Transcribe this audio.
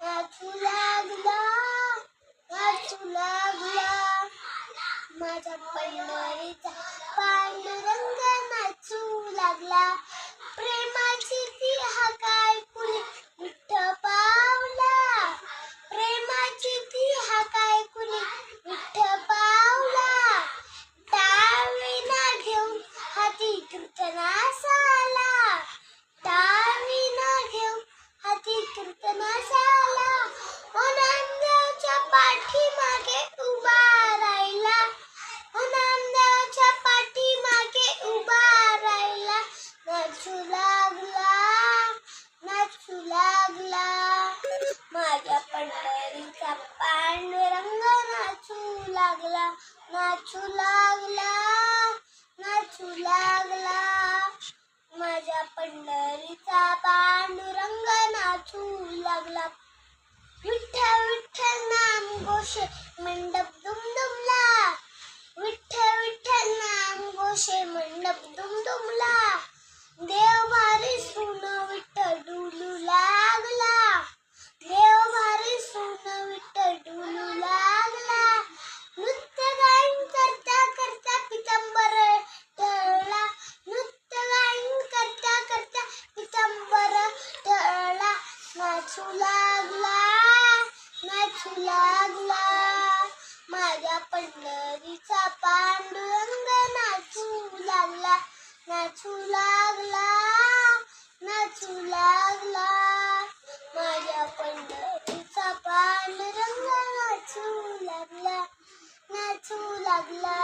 नाचू लागला, नाचू लागला, माझ्या पंढरीचा पांडुरंग नाचू लागला. प्रेमाची ती हाक ऐकून विठ्ठल पावला, प्रेमाची ती हाक ऐकून विठ्ठल पावला. टाळविना घेऊन हाती कीर्तनास आला, टाळविना घेऊन हाती कीर्तनास आला. ओ नामदेवाच्या पाठीमागे उभा राहिला, ओ नामदेवाच्या पाठीमागे उभा राहिला. नाचू लागला, नाचू लागला, माझ्या पंढरीचा पांडुरंग नाचू लागला, नाचू लागला, नाचू लागला, माझ्या पंढरीचा पांडुरंग नाचू लागला. विठ्ठल विठ्ठल नाम घोषे मंडप दुमदुमला, विठ्ठल विठ्ठल नाम घोषे मंडप दुमदुमला. देव भारी सून विठ्ठल डुलू लागला, देव भारी सून विठ्ठल डुलू लागला. नृत्य गायन करता करता पितांबर टळला, नृत्य गायन करता करता पितांबर टळला. नाचू लागला, नाचू लागला, माझ्या पंढरीचा पांडुरंग नाचू लागला, नाचू लागला, नाचू लागला, माझ्या पंढरीचा पांडुरंग नाचू लागला, नाचू लागला.